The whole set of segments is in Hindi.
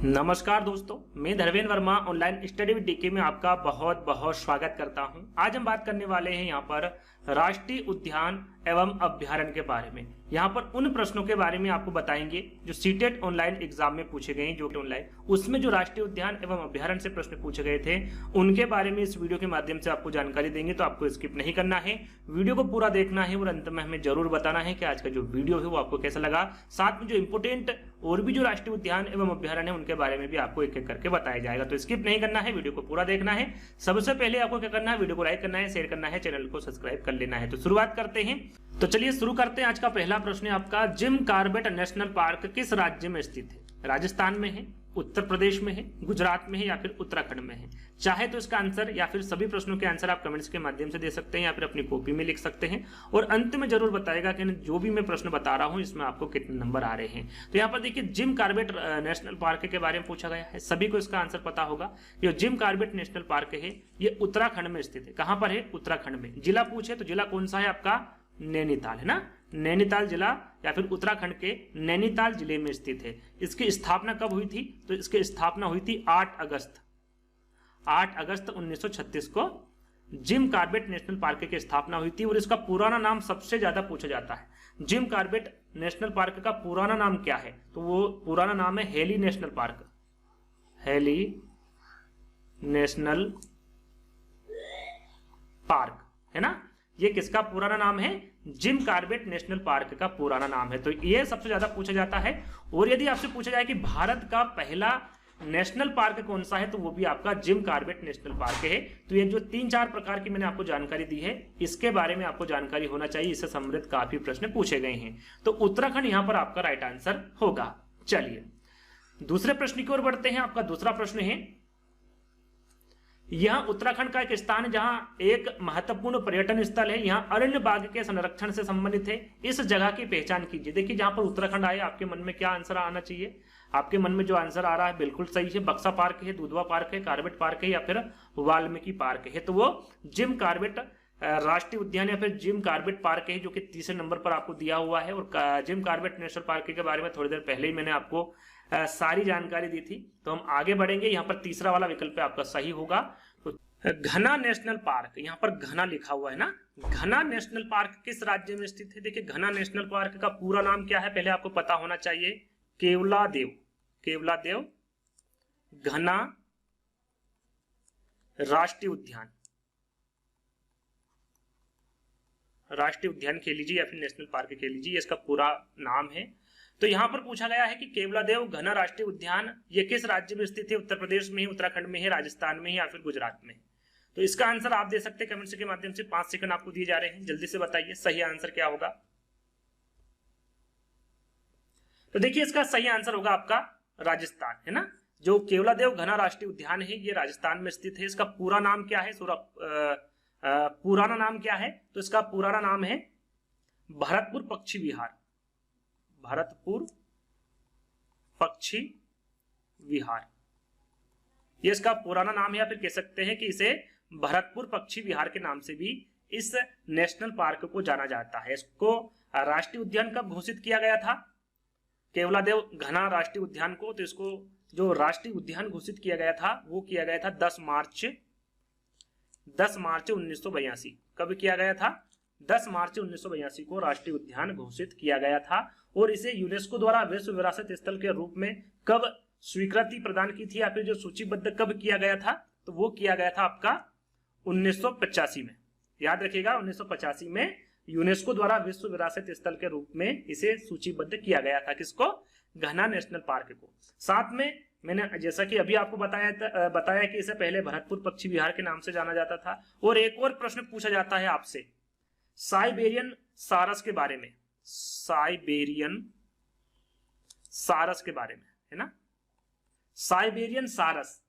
नमस्कार दोस्तों, मैं Dharmendra Verma online study with DK में आपका बहुत बहुत स्वागत करता हूं। आज हम बात करने वाले हैं यहां पर राष्ट्रीय उद्यान एवं अभ्यारण्य के बारे में। यहां पर उन प्रश्नों के बारे में आपको बताएंगे जो सीटेट ऑनलाइन एग्जाम में पूछे गए हैं, जो ऑनलाइन उसमें जो राष्ट्रीय उद्यान एवं अभ्यारण्य से प्रश्न पूछे गए थे उनके बारे में इस वीडियो के माध्यम से आपको जानकारी देंगे। तो आपको स्किप नहीं करना है, वीडियो को पूरा देखना है और अंत में हमें जरूर बताना है कि आज का जो वीडियो है वो आपको कैसा लगा। साथ में जो इंपोर्टेंट और भी जो राष्ट्रीय उद्यान एवं अभ्यारण्य है उनके बारे में भी आपको एक एक करके बताया जाएगा। तो स्किप नहीं करना है, वीडियो को पूरा देखना है। सबसे पहले आपको क्या करना है, वीडियो को लाइक करना है, शेयर करना है, चैनल को सब्सक्राइब कर लेना है। तो शुरुआत करते हैं। तो चलिए शुरू करते हैं। आज का पहला प्रश्न है आपका, जिम कॉर्बेट नेशनल पार्क किस राज्य में स्थित है? राजस्थान में है, उत्तर प्रदेश में है, गुजरात में है या फिर उत्तराखंड में है? चाहे तो इसका आंसर या फिर सभी प्रश्नों के आंसर आप कमेंट्स के माध्यम से दे सकते हैं या फिर अपनी कॉपी में लिख सकते हैं और अंत में जरूर बताएगा कि जो भी मैं प्रश्न बता रहा हूं इसमें आपको कितने नंबर आ रहे हैं। तो यहाँ पर देखिए, जिम कॉर्बेट नेशनल पार्क के बारे में पूछा गया है। सभी को इसका आंसर पता होगा। जो जिम कॉर्बेट नेशनल पार्क है ये उत्तराखंड में स्थित है। कहां पर है? उत्तराखंड में। जिला पूछे तो जिला कौन सा है आपका? नैनीताल है ना, नैनीताल जिला या फिर उत्तराखंड के नैनीताल जिले में स्थित है। इसकी स्थापना कब हुई थी? तो इसकी स्थापना हुई थी 8 अगस्त 1936 को जिम कॉर्बेट नेशनल पार्क की स्थापना हुई थी। और इसका पुराना नाम सबसे ज्यादा पूछा जाता है। जिम कॉर्बेट नेशनल पार्क का पुराना नाम क्या है? तो वो पुराना नाम है heli national park. Heli national park है ना, ये किसका पुराना नाम है? जिम कॉर्बेट नेशनल पार्क का पुराना नाम है। तो ये सबसे ज्यादा पूछा जाता है। और यदि आपसे पूछा जाए कि भारत का पहला नेशनल पार्क कौन सा है तो वो भी आपका जिम कॉर्बेट नेशनल पार्क है। तो ये जो 3-4 प्रकार की मैंने आपको जानकारी दी है इसके बारे में आपको जानकारी होना चाहिए। इससे संबंधित काफी प्रश्न पूछे गए हैं। तो उत्तराखंड यहां पर आपका राइट आंसर होगा। चलिए दूसरे प्रश्न की ओर बढ़ते हैं। आपका दूसरा प्रश्न है, यह उत्तराखंड का एक स्थान है जहां एक महत्वपूर्ण पर्यटन स्थल है। यहां अरण्य बाग के संरक्षण से संबंधित है। इस जगह की पहचान कीजिए। देखिए, जहां पर उत्तराखंड आए आपके मन में क्या आंसर आना चाहिए? आपके मन में जो आंसर आ रहा है बिल्कुल सही है। बक्सा पार्क है, दुधवा पार्क है, कॉर्बेट पार्क है या फिर वाल्मीकि पार्क है। तो वो जिम कॉर्बेट राष्ट्रीय उद्यान या फिर जिम कॉर्बेट पार्क है, जो कि तीसरे नंबर पर आपको दिया हुआ है। और जिम कॉर्बेट नेशनल पार्क के बारे में थोड़ी देर पहले ही मैंने आपको सारी जानकारी दी थी। तो हम आगे बढ़ेंगे। यहाँ पर तीसरा वाला विकल्प आपका सही होगा। तो घना नेशनल पार्क, यहाँ पर घना लिखा हुआ है ना, घना नेशनल पार्क किस राज्य में स्थित है? देखिए, घना नेशनल पार्क का पूरा नाम क्या है पहले आपको पता होना चाहिए। केवलादेव, केवलादेव घना राष्ट्रीय उद्यान, राष्ट्रीय उद्यान कह लीजिए या फिर नेशनल पार्क कह लीजिए, इसका पूरा नाम है। तो यहां पर पूछा गया है कि केवलादेव घना राष्ट्रीय उद्यान ये किस राज्य में स्थित है? उत्तर प्रदेश में है, उत्तराखंड में है, राजस्थान में है या फिर गुजरात में? तो इसका आंसर आप दे सकते हैं कमेंट्स के माध्यम से। 5 सेकंड आपको दिए जा रहे हैं, जल्दी से बताइए सही आंसर क्या होगा। तो देखिए, इसका सही आंसर होगा आपका राजस्थान है ना। जो केवलादेव घना राष्ट्रीय उद्यान है ये राजस्थान में स्थित है। इसका पूरा नाम क्या है? पुराना नाम क्या है? तो इसका पुराना नाम है भरतपुर पक्षी विहार। भरतपुर पक्षी विहार ये इसका पुराना नाम है, या फिर कह सकते हैं कि इसे भरतपुर पक्षी विहार के नाम से भी इस नेशनल पार्क को जाना जाता है। इसको राष्ट्रीय उद्यान कब घोषित किया गया था? केवलादेव घना राष्ट्रीय उद्यान को, तो इसको जो राष्ट्रीय उद्यान घोषित किया गया था वो किया गया था 10 मार्च 1982। कब किया गया था? 10 मार्च 1982 को राष्ट्रीय उद्यान घोषित किया गया था। और इसे यूनेस्को द्वारा विश्व विरासत स्थल के रूप में कब स्वीकृति प्रदान की थी या फिर जो सूचीबद्ध कब किया गया था? तो वो किया गया था आपका 1985 में। याद रखिएगा, 1985 में यूनेस्को द्वारा विश्व विरासत स्थल के रूप में इसे सूचीबद्ध किया गया था। किसको? घना नेशनल पार्क को। साथ में मैंने जैसा कि अभी आपको बताया कि इसे पहले भरतपुर पक्षी विहार के नाम से जाना जाता था। और एक और प्रश्न पूछा जाता है आपसे साइबेरियन सारस के बारे में, साइबेरियन सारस के बारे में है ना। साइबेरियन सारस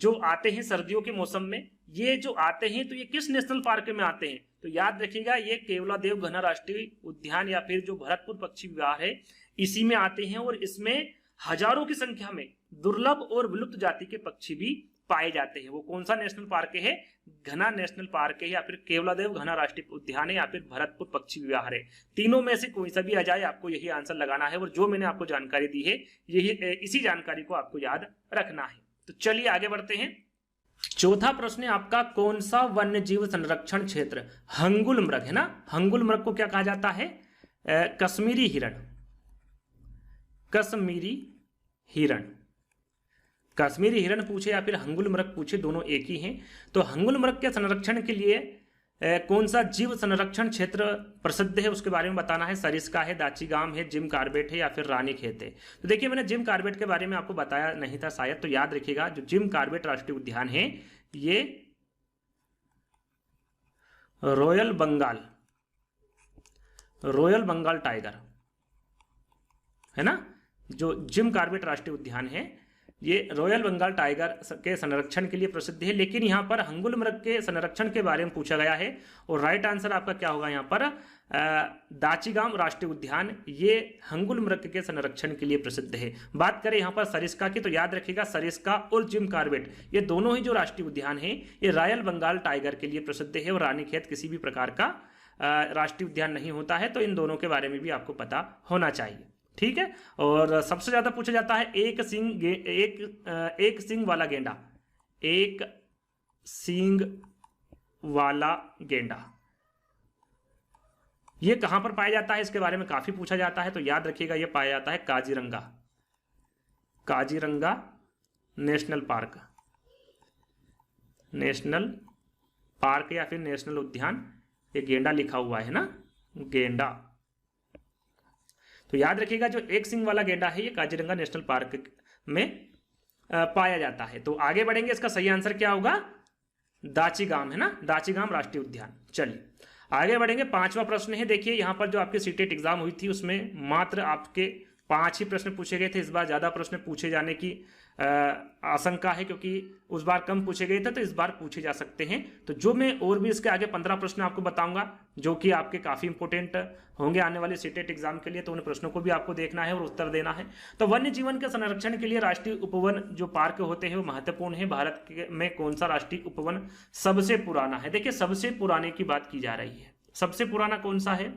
जो आते हैं सर्दियों के मौसम में, ये जो आते हैं तो ये किस नेशनल पार्क में आते हैं? तो याद रखिएगा, ये केवलादेव घना राष्ट्रीय उद्यान या फिर जो भरतपुर पक्षी विहार है इसी में आते हैं। और इसमें हजारों की संख्या में दुर्लभ और विलुप्त जाति के पक्षी भी पाए जाते हैं। वो कौन सा नेशनल पार्क है? घना नेशनल पार्क है, या फिर केवलादेव घना राष्ट्रीय उद्यान है, या फिर भरतपुर पक्षी विहार है। तीनों में से कोई सा भी आ जाए आपको यही आंसर लगाना है, और जो मैंने आपको जानकारी दी है यही इसी जानकारी को आपको याद रखना है। तो चलिए आगे बढ़ते हैं। चौथा प्रश्न है आपका, कौन सा वन्य जीव संरक्षण क्षेत्र? हंगुल मृग है ना, हंगुल मृग को क्या कहा जाता है? कश्मीरी हिरण। कश्मीरी हिरण, कश्मीरी हिरण पूछे या फिर हंगुल मृग पूछे, दोनों एक ही हैं। तो हंगुल मृग के संरक्षण के लिए कौन सा जीव संरक्षण क्षेत्र प्रसिद्ध है उसके बारे में बताना है। सरिस्का है, दाचीगाम है, जिम कार्बेट है, या फिर रानीखेत है। तो देखिए मैंने जिम कार्बेट के बारे में आपको बताया नहीं था शायद, तो याद रखिएगा जो जिम कार्बेट राष्ट्रीय उद्यान है ये रॉयल बंगाल टाइगर है ना। जो जिम कार्बेट राष्ट्रीय उद्यान है ये रॉयल बंगाल टाइगर के संरक्षण के लिए प्रसिद्ध है। लेकिन यहाँ पर हंगुल मृग के संरक्षण के बारे में पूछा गया है, और राइट आंसर आपका क्या होगा यहाँ पर? दाचीगाम राष्ट्रीय उद्यान ये हंगुल मृग के संरक्षण के लिए प्रसिद्ध है। बात करें यहाँ पर सरिस्का की, तो याद रखिएगा सरिस्का और जिम कार्बेट ये दोनों ही जो राष्ट्रीय उद्यान है ये रॉयल बंगाल टाइगर के लिए प्रसिद्ध है, और रानीखेत किसी भी प्रकार का राष्ट्रीय उद्यान नहीं होता है। तो इन दोनों के बारे में भी आपको पता होना चाहिए, ठीक है। और सबसे ज्यादा पूछा जाता है एक सींग वाला गेंडा। एक सींग वाला गेंडा ये कहां पर पाया जाता है? इसके बारे में काफी पूछा जाता है, तो याद रखिएगा ये पाया जाता है काजीरंगा नेशनल पार्क या फिर नेशनल उद्यान। ये गेंडा लिखा हुआ है ना, गेंडा। तो याद रखिएगा जो एक सिंग वाला गेंडा है ये काजीरंगा नेशनल पार्क में पाया जाता है। तो आगे बढ़ेंगे, इसका सही आंसर क्या होगा? दाचीगाम है ना, दाचीगाम राष्ट्रीय उद्यान। चलिए आगे बढ़ेंगे। पांचवा प्रश्न है, देखिए यहाँ पर जो आपके सीटेट एग्जाम हुई थी उसमें मात्र आपके 5 ही प्रश्न पूछे गए थे। इस बार ज्यादा प्रश्न पूछे जाने की आशंका है, क्योंकि उस बार कम पूछे गए थे, तो इस बार पूछे जा सकते हैं। तो जो मैं और भी इसके आगे 15 प्रश्न आपको बताऊंगा जो कि आपके काफी इंपोर्टेंट होंगे आने वाले सीटेट एग्जाम के लिए, तो उन प्रश्नों को भी आपको देखना है और उत्तर देना है। तो वन्य जीवन के संरक्षण के लिए राष्ट्रीय उपवन जो पार्क होते हैं वो महत्वपूर्ण है। भारत में कौन सा राष्ट्रीय उपवन सबसे पुराना है? देखिए सबसे पुराने की बात की जा रही है, सबसे पुराना कौन सा है?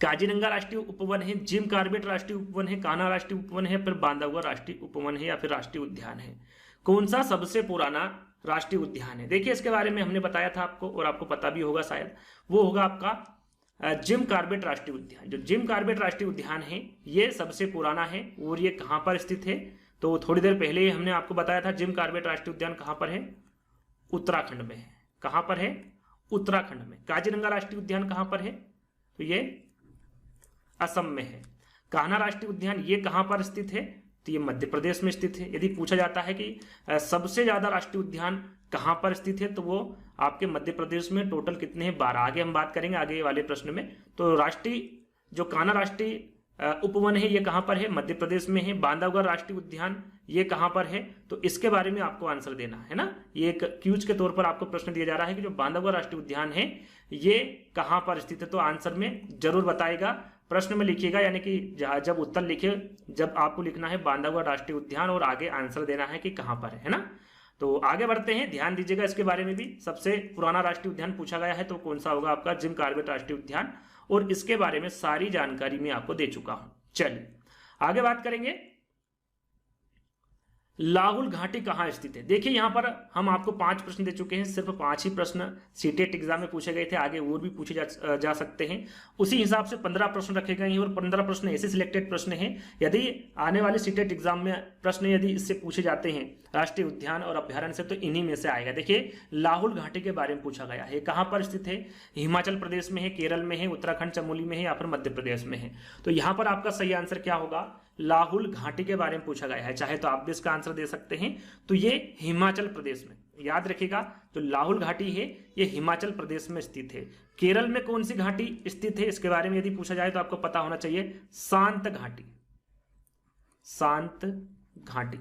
काजीरंगा राष्ट्रीय उपवन है, जिम कार्बेट राष्ट्रीय उपवन है, कान्हा राष्ट्रीय उपवन है, फिर बांधवगढ़ राष्ट्रीय उपवन है, या फिर राष्ट्रीय उद्यान है। कौन सा सबसे पुराना राष्ट्रीय उद्यान है? देखिए इसके बारे में हमने बताया था आपको, और आपको पता भी होगा शायद, वो होगा आपका जिम कार्बेट राष्ट्रीय उद्यान। जो जिम कार्बेट राष्ट्रीय उद्यान है ये सबसे पुराना है, और ये कहां पर स्थित है? तो थोड़ी देर पहले हमने आपको बताया था जिम कार्बेट राष्ट्रीय उद्यान कहां पर है? उत्तराखंड में है। कहां पर है? उत्तराखंड में। काजीरंगा राष्ट्रीय उद्यान कहां पर है? तो ये असम में है। कान्हा राष्ट्रीय उद्यान ये कहां पर स्थित है? तो ये मध्य प्रदेश में स्थित है। यदि पूछा जाता है कि सबसे ज्यादा राष्ट्रीय उद्यान कहां पर स्थित है, तो वो आपके मध्य प्रदेश में टोटल कितने हैं? 12। आगे हम बात करेंगे आगे वाले प्रश्न में। तो राष्ट्रीय जो कान्हा राष्ट्रीय उपवन है ये कहां पर है? मध्य प्रदेश में है। बांधवगढ़ राष्ट्रीय उद्यान ये कहां पर है? तो इसके बारे में आपको आंसर देना है ना। ये एक क्यूज के तौर पर आपको प्रश्न दिया जा रहा है कि जो बांधवगढ़ राष्ट्रीय उद्यान है ये कहां पर स्थित है। तो आंसर में जरूर बताएगा, प्रश्न में लिखिएगा, यानी कि जब उत्तर लिखे जब आपको लिखना है बांधवगढ़ राष्ट्रीय उद्यान और आगे आंसर देना है कि कहां पर है ना। तो आगे बढ़ते हैं, ध्यान दीजिएगा इसके बारे में भी। सबसे पुराना राष्ट्रीय उद्यान पूछा गया है तो कौन सा होगा? आपका जिम कार्बेट राष्ट्रीय उद्यान, और इसके बारे में सारी जानकारी मैं आपको दे चुका हूं। चलिए आगे बात करेंगे, लाहुल घाटी कहां स्थित है? देखिए यहां पर हम आपको 5 प्रश्न दे चुके हैं, सिर्फ 5 ही प्रश्न सीटेट एग्जाम में पूछे गए थे, आगे और भी पूछे जा सकते हैं। उसी हिसाब से 15 प्रश्न रखे गए हैं, और 15 प्रश्न ऐसे सिलेक्टेड प्रश्न हैं। यदि आने वाले सीटेट एग्जाम में प्रश्न यदि इससे पूछे जाते हैं राष्ट्रीय उद्यान और अभ्यारण्य से, तो इन्हीं में से आएगा। देखिए लाहुल घाटी के बारे में पूछा गया है, कहां पर स्थित है? हिमाचल प्रदेश में है, केरल में है, उत्तराखंड चमोली में है, या फिर मध्य प्रदेश में है। तो यहां पर आपका सही आंसर क्या होगा? लाहुल घाटी के बारे में पूछा गया है। चाहे तो आप भी इसका आंसर दे सकते हैं। तो ये हिमाचल प्रदेश में, याद रखिएगा जो लाहुल घाटी है ये हिमाचल प्रदेश में स्थित है। केरल में कौन सी घाटी स्थित है इसके बारे में यदि पूछा जाए तो आपको पता होना चाहिए, शांत घाटी। शांत घाटी।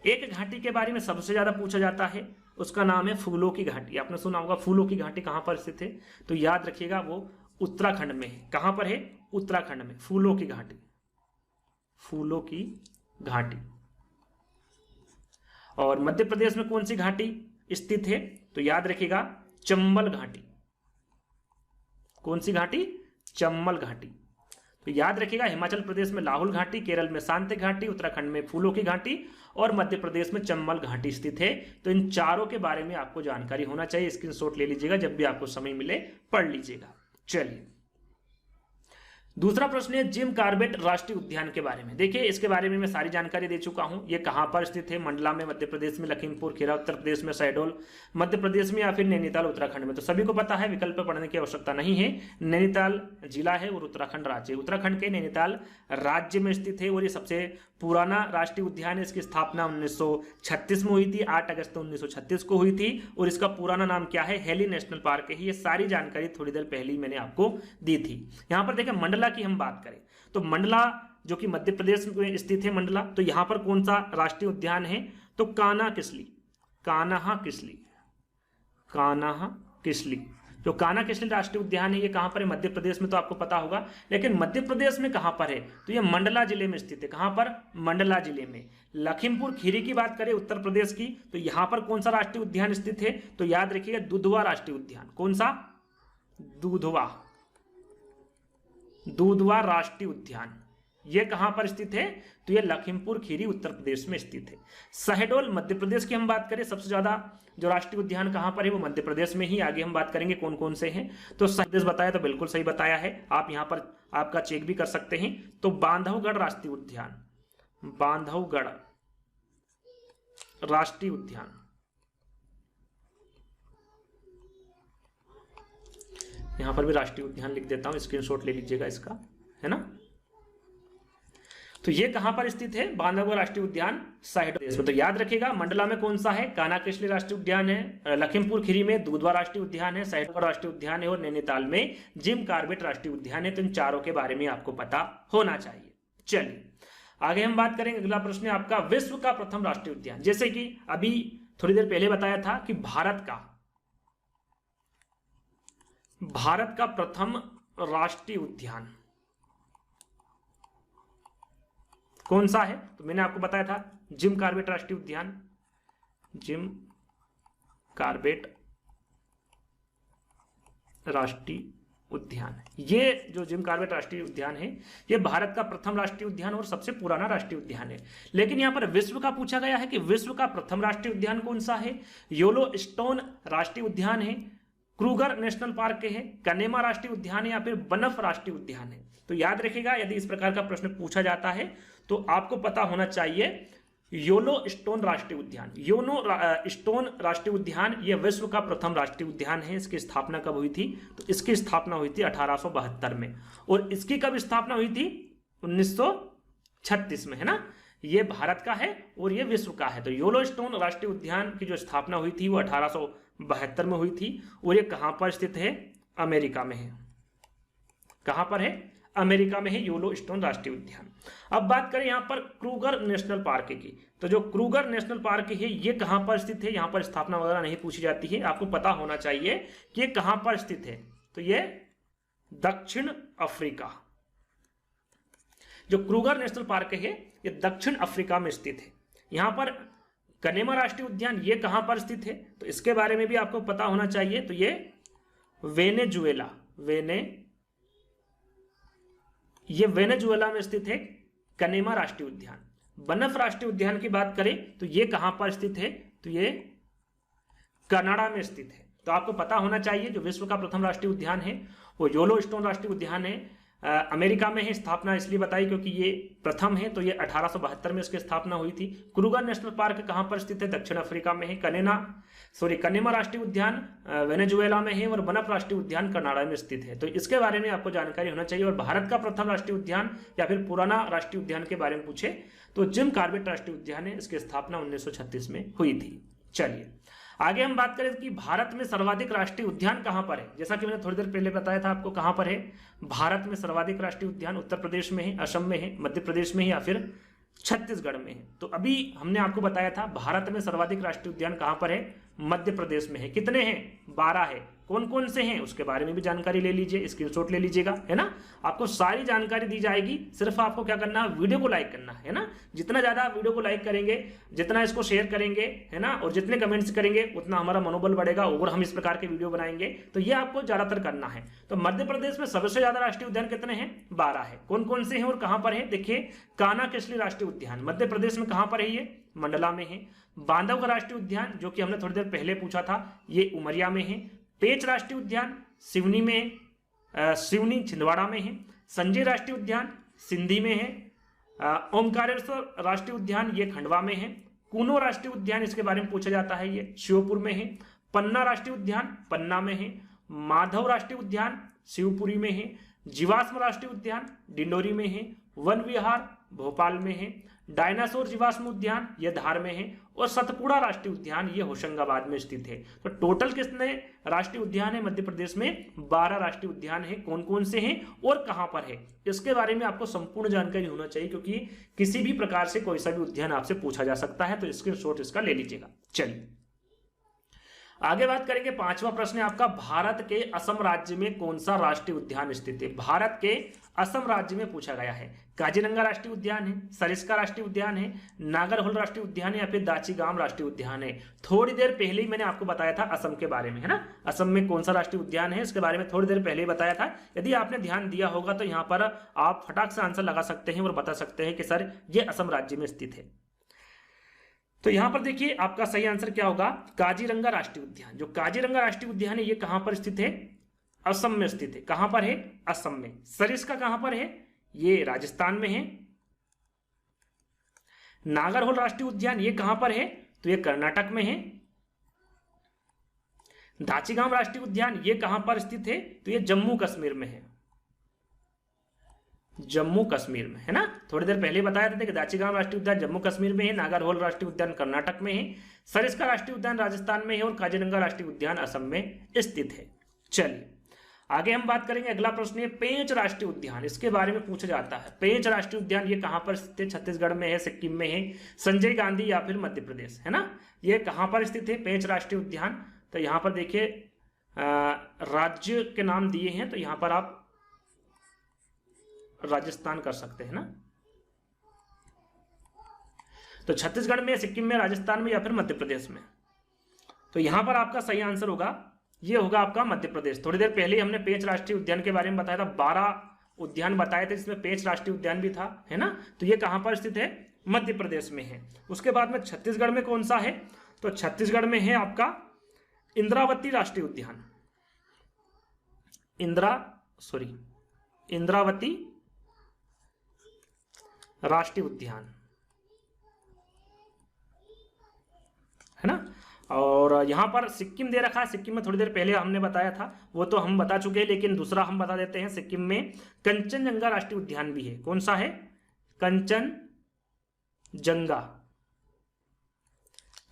एक घाटी के बारे में सबसे ज्यादा पूछा जाता है, उसका नाम है फूलों की घाटी। आपने सुना होगा फूलों की घाटी कहां पर स्थित है? तो याद रखिएगा वो उत्तराखंड में है। कहां पर है? उत्तराखंड में फूलों की घाटी। फूलों की घाटी। और मध्य प्रदेश में कौन सी घाटी स्थित है? तो याद रखिएगा चंबल घाटी। कौन सी घाटी? चंबल घाटी। तो याद रखिएगा हिमाचल प्रदेश में लाहौल घाटी, केरल में शांति घाटी, उत्तराखंड में फूलों की घाटी और मध्य प्रदेश में चंबल घाटी स्थित है। तो इन चारों के बारे में आपको जानकारी होना चाहिए, स्क्रीनशॉट ले लीजिएगा, जब भी आपको समय मिले पढ़ लीजिएगा। चलिए दूसरा प्रश्न है जिम कॉर्बेट राष्ट्रीय उद्यान के बारे में। देखिए इसके बारे में मैं सारी जानकारी दे चुका हूं। ये कहां पर स्थित है? मंडला में मध्य प्रदेश में, लखीमपुर खीरा उत्तर प्रदेश में, शहडोल मध्य प्रदेश में या फिर नैनीताल उत्तराखंड में। तो सभी को पता है, विकल्प पढ़ने की आवश्यकता नहीं है। नैनीताल जिला है और उत्तराखंड राज्य, उत्तराखंड के नैनीताल राज्य में स्थित है और ये सबसे पुराना राष्ट्रीय उद्यान है। इसकी स्थापना 1936 में हुई थी, 8 अगस्त 1936 को हुई थी और इसका पुराना नाम क्या है? हेली नेशनल पार्क है। ये सारी जानकारी थोड़ी देर पहले ही मैंने आपको दी थी। यहां पर देखिए मंडला की हम बात करें तो मंडला जो कि मध्य प्रदेश में स्थित है मंडला, तो यहां पर कौन सा राष्ट्रीय उद्यान है? तो कान्हा किसली। जो कान्हा किसली राष्ट्रीय उद्यान है ये कहां पर है? मध्य प्रदेश में, तो आपको पता होगा। लेकिन मध्य प्रदेश में कहां पर है? तो ये मंडला जिले में स्थित है। कहां पर? मंडला जिले में। लखीमपुर खीरी की बात करें उत्तर प्रदेश की, तो यहां पर कौन सा राष्ट्रीय उद्यान स्थित है? तो याद रखिएगा दुधवा राष्ट्रीय उद्यान। कौन सा? दुधवा राष्ट्रीय उद्यान। ये कहां पर स्थित है? तो ये लखीमपुर खीरी उत्तर प्रदेश में स्थित है। शहडोल मध्य प्रदेश की हम बात करें, सबसे ज्यादा जो राष्ट्रीय उद्यान कहां पर है वो मध्य प्रदेश में ही। आगे हम बात करेंगे कौन कौन से हैं। तो प्रदेश बताया तो बिल्कुल सही बताया है, आप यहां पर आपका चेक भी कर सकते हैं। तो बांधवगढ़ राष्ट्रीय उद्यान, बांधवगढ़ राष्ट्रीय उद्यान, यहां पर भी राष्ट्रीय उद्यान लिख देता हूं, स्क्रीनशॉट ले लीजिएगा इसका, है ना। तो ये कहां पर स्थित है? बांधवगढ़ राष्ट्रीय उद्यान शहडोल। तो याद रखिएगा मंडला में कौन सा है? कान्हा किसली राष्ट्रीय उद्यान है, लखीमपुर खीरी में दुधवा राष्ट्रीय उद्यान है, शहडोल राष्ट्रीय उद्यान है और नैनीताल में जिम कॉर्बेट राष्ट्रीय उद्यान है। तो इन चारों के बारे में आपको पता होना चाहिए। चलिए आगे हम बात करेंगे। अगला प्रश्न है आपका विश्व का प्रथम राष्ट्रीय उद्यान। जैसे कि अभी थोड़ी देर पहले बताया था कि भारत का प्रथम राष्ट्रीय उद्यान कौन सा है? तो मैंने आपको बताया था जिम कॉर्बेट राष्ट्रीय उद्यान, जिम कॉर्बेट राष्ट्रीय उद्यान। ये जो जिम कॉर्बेट राष्ट्रीय उद्यान है ये भारत का प्रथम राष्ट्रीय उद्यान और सबसे पुराना राष्ट्रीय उद्यान है। लेकिन यहां पर विश्व का पूछा गया है कि विश्व का प्रथम राष्ट्रीय उद्यान कौन सा है? येलोस्टोन राष्ट्रीय उद्यान है, क्रूगर नेशनल पार्क है, कनेमा राष्ट्रीय उद्यान है या फिर बनफ राष्ट्रीय उद्यान है। तो याद रखिएगा यदि इस प्रकार का प्रश्न पूछा जाता है तो आपको पता होना चाहिए येलोस्टोन राष्ट्रीय उद्यान। येलोस्टोन राष्ट्रीय उद्यान ये विश्व का प्रथम राष्ट्रीय उद्यान है। इसकी स्थापना कब हुई थी? तो इसकी स्थापना हुई थी 1872 में और इसकी कब स्थापना हुई थी? 1936 में, है ना। ये भारत का है और ये विश्व का है। तो येलोस्टोन राष्ट्रीय उद्यान की जो स्थापना हुई थी वो 1872 में हुई थी और ये कहां पर स्थित है? अमेरिका में है। कहां पर है? अमेरिका में है येलोस्टोन राष्ट्रीय उद्यान। अब बात करें यहां पर क्रूगर नेशनल पार्क की, तो जो क्रूगर नेशनल पार्क है ये कहां पर स्थित है? यहां पर स्थापना वगैरह नहीं पूछी जाती है, आपको पता होना चाहिए कि ये कहां पर स्थित है। तो ये दक्षिण अफ्रीका, जो क्रूगर नेशनल पार्क है ये दक्षिण अफ्रीका में स्थित है। यहां पर कनेमा राष्ट्रीय उद्यान ये कहां पर स्थित है? तो इसके बारे में भी आपको पता होना चाहिए। तो ये वेनेजुएला में स्थित है कनेमा राष्ट्रीय उद्यान। बनफ राष्ट्रीय उद्यान की बात करें तो ये कहां पर स्थित है? तो ये कनाडा में स्थित है। तो आपको पता होना चाहिए जो विश्व का प्रथम राष्ट्रीय उद्यान है वो येलोस्टोन राष्ट्रीय उद्यान है। अमेरिका में है, स्थापना इसलिए बताई क्योंकि ये प्रथम है। तो ये 1872 में इसकी स्थापना हुई थी। क्रूगर नेशनल पार्क कहां पर स्थित है? दक्षिण अफ्रीका में है। कनेमा राष्ट्रीय उद्यान वेनेजुएला में है और बनफ राष्ट्रीय उद्यान कनाडा में स्थित है। तो इसके बारे में आपको जानकारी होना चाहिए। और भारत का प्रथम राष्ट्रीय उद्यान या फिर पुराना राष्ट्रीय उद्यान के बारे में पूछे तो जिम कॉर्बेट राष्ट्रीय उद्यान है, इसकी स्थापना 1936 में हुई थी। चलिए आगे हम बात करें कि भारत में सर्वाधिक राष्ट्रीय उद्यान कहां पर है। जैसा कि मैंने थोड़ी देर पहले बताया था आपको कहां पर है। भारत में सर्वाधिक राष्ट्रीय उद्यान उत्तर प्रदेश में है, असम में है, मध्य प्रदेश में है या फिर छत्तीसगढ़ में है। तो अभी हमने आपको बताया था भारत में सर्वाधिक राष्ट्रीय उद्यान कहां पर है? मध्य प्रदेश में है। कितने हैं? 12 है। कौन कौन से हैं उसके बारे में भी जानकारी ले लीजिए, स्क्रीनशॉट ले लीजिएगा, है ना। आपको सारी जानकारी दी जाएगी, सिर्फ आपको क्या करना है, वीडियो को लाइक करना है ना। जितना ज्यादा आप वीडियो को लाइक करेंगे, जितना इसको शेयर करेंगे, है ना, और जितने कमेंट्स करेंगे उतना हमारा मनोबल बढ़ेगा और हम इस प्रकार के वीडियो बनाएंगे। तो ये आपको ज्यादातर करना है। तो मध्य प्रदेश में सबसे ज्यादा राष्ट्रीय उद्यान कितने हैं, 12 है। कौन कौन से हैं और कहां पर है, देखिए कान्हा-केसरी राष्ट्रीय उद्यान मध्य प्रदेश में कहां पर है, ये मंडला में है। बांधवगढ़ राष्ट्रीय उद्यान जो कि हमने थोड़ी देर पहले पूछा था, ये उमरिया में है। पेंच राष्ट्रीय उद्यान सिवनी में, सिवनी छिंदवाड़ा में है। संजय राष्ट्रीय उद्यान सिंधी में है। ओमकारेश्वर राष्ट्रीय उद्यान ये खंडवा में है। कूनो राष्ट्रीय उद्यान इसके बारे में पूछा जाता है, ये श्योपुर में है। पन्ना राष्ट्रीय उद्यान पन्ना में है। माधव राष्ट्रीय उद्यान शिवपुरी में है। जीवाश्म राष्ट्रीय उद्यान डिंडोरी में है। वन विहार भोपाल में है। डायनासोर जीवाश्म उद्यान ये धार में है। और सतपुड़ा राष्ट्रीय उद्यान ये होशंगाबाद में स्थित है। तो टोटल कितने राष्ट्रीय उद्यान है मध्य प्रदेश में, 12 राष्ट्रीय उद्यान है। कौन कौन से हैं और कहां पर है, इसके बारे में आपको संपूर्ण जानकारी होना चाहिए, क्योंकि किसी भी प्रकार से कोई सा भी उद्यान आपसे पूछा जा सकता है। तो स्क्रीनशॉट इसका ले लीजिएगा। चलिए आगे बात करेंगे। 5वां प्रश्न है आपका, भारत के असम राज्य में कौन सा राष्ट्रीय उद्यान स्थित है। भारत के असम राज्य में पूछा गया है। काजीरंगा राष्ट्रीय उद्यान है, सरिस्का राष्ट्रीय उद्यान है, नागरहोल राष्ट्रीय उद्यान है या फिर दाचीगाम राष्ट्रीय उद्यान है। थोड़ी देर पहले ही मैंने आपको बताया था असम के बारे में, है ना। असम में कौन सा राष्ट्रीय उद्यान है इसके बारे में थोड़ी देर पहले ही बताया था। यदि आपने ध्यान दिया होगा तो यहाँ पर आप फटाक से आंसर लगा सकते हैं और बता सकते हैं कि सर ये असम राज्य में स्थित है। तो यहां पर देखिए आपका सही आंसर क्या होगा, काजीरंगा राष्ट्रीय उद्यान। जो काजीरंगा राष्ट्रीय उद्यान है ये कहां पर स्थित है, असम में स्थित है। कहां पर है, असम में। सरिस्का कहां पर है, ये राजस्थान में है। नागरहोल राष्ट्रीय उद्यान ये कहां पर है, तो ये कर्नाटक में है। दाचीगाम राष्ट्रीय उद्यान ये कहां पर स्थित है, तो ये जम्मू कश्मीर में है। जम्मू कश्मीर में, है ना। थोड़ी देर पहले बताया था कि दाचीगाम राष्ट्रीय उद्यान जम्मू कश्मीर में है, नागरहोल राष्ट्रीय उद्यान कर्नाटक में है, सरिस्का राष्ट्रीय उद्यान राजस्थान में है और काजीरंगा राष्ट्रीय उद्यान असम में स्थित है। चलिए आगे हम बात करेंगे। अगला प्रश्न है पेंच राष्ट्रीय उद्यान, इसके बारे में पूछा जाता है। पेंच राष्ट्रीय उद्यान ये कहां पर स्थित है, छत्तीसगढ़ में है, सिक्किम में है, संजय गांधी या फिर मध्य प्रदेश, है ना। ये कहां पर स्थित है पेंच राष्ट्रीय उद्यान, तो यहां पर देखिए राज्य के नाम दिए हैं, तो यहां पर आप राजस्थान कर सकते हैं ना। तो छत्तीसगढ़ में, सिक्किम में, राजस्थान में या फिर मध्य प्रदेश में। तो यहां पर आपका सही आंसर होगा, ये होगा आपका मध्य प्रदेश। थोड़ी देर पहले हमने पेंच राष्ट्रीय उद्यान के बारे में बताया था, 12 उद्यान बताए थे जिसमें पेंच राष्ट्रीय उद्यान भी था, है ना। तो ये कहां पर स्थित है, मध्य प्रदेश में है। उसके बाद में छत्तीसगढ़ में कौन सा है, तो छत्तीसगढ़ में है आपका इंद्रावती राष्ट्रीय उद्यान। इंद्रावती राष्ट्रीय उद्यान, है ना। और यहां पर सिक्किम दे रखा है, सिक्किम में थोड़ी देर पहले हमने बताया था, वो तो हम बता चुके हैं, लेकिन दूसरा हम बता देते हैं। सिक्किम में कंचनजंगा राष्ट्रीय उद्यान भी है। कौन सा है,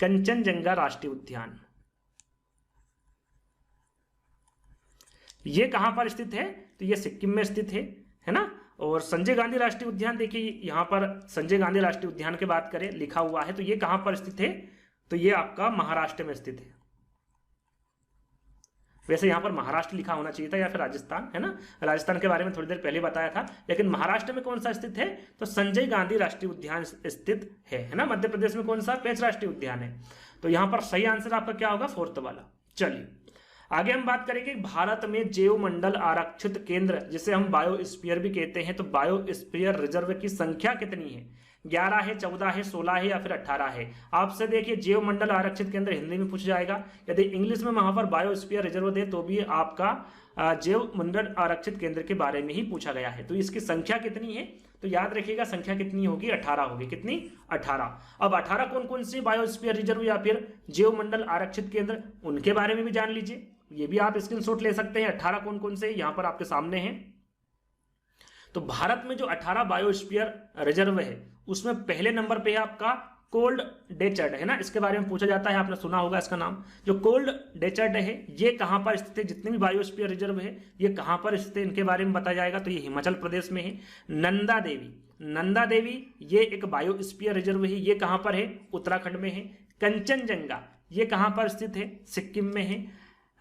कंचनजंगा राष्ट्रीय उद्यान। ये कहां पर स्थित है, तो ये सिक्किम में स्थित है ना। और संजय गांधी राष्ट्रीय उद्यान देखिए, यहां पर संजय गांधी राष्ट्रीय उद्यान की बात करें लिखा हुआ है, तो ये कहां पर स्थित है, तो ये आपका महाराष्ट्र में स्थित है। वैसे यहां पर महाराष्ट्र लिखा होना चाहिए था या फिर राजस्थान, है ना। राजस्थान के बारे में थोड़ी देर पहले बताया था, लेकिन महाराष्ट्र में कौन सा स्थित है, तो संजय गांधी राष्ट्रीय उद्यान स्थित है ना। मध्य प्रदेश में कौन सा, पेंच राष्ट्रीय उद्यान है। तो यहां पर सही आंसर आपका क्या होगा, 4th वाला। चलिए आगे हम बात करेंगे भारत में जैव मंडल आरक्षित केंद्र, जिसे हम बायोस्फीयर भी कहते हैं, तो बायोस्फीयर रिजर्व की संख्या कितनी है, 11 है, 14 है, 16 है या फिर 18 है। आपसे देखिए जैव मंडल आरक्षित केंद्र हिंदी में पूछ जाएगा, यदि इंग्लिश में वहां पर बायोस्फीयर रिजर्व दे तो भी आपका जैव मंडल आरक्षित केंद्र के बारे में ही पूछा गया है। तो इसकी संख्या कितनी है, तो याद रखिएगा संख्या कितनी होगी, 18 होगी। कितनी, 18। अब 18 कौन कौन सी बायोस्फीयर रिजर्व या फिर जैव मंडल आरक्षित केंद्र, उनके बारे में भी जान लीजिए। ये भी आप स्क्रीनशॉट ले सकते हैं। 18 कौन कौन से यहां पर आपके सामने हैं। तो भारत में जो 18 बायोस्फीयर रिजर्व है उसमें पहले नंबर पे है आपका कोल्ड डेजर्ट, है ना। इसके बारे में पूछा जाता है, आपने सुना होगा इसका नाम। जो कोल्ड डेजर्ट है ये कहां पर स्थित है, जितने भी बायोस्फीयर रिजर्व है ये कहां पर स्थित है, इनके बारे में बताया जाएगा। तो ये हिमाचल प्रदेश में है। नंदा देवी ये एक बायोस्फीयर रिजर्व है, ये कहां पर है, उत्तराखंड में है। कंचनजंगा ये कहां पर स्थित है, सिक्किम में है।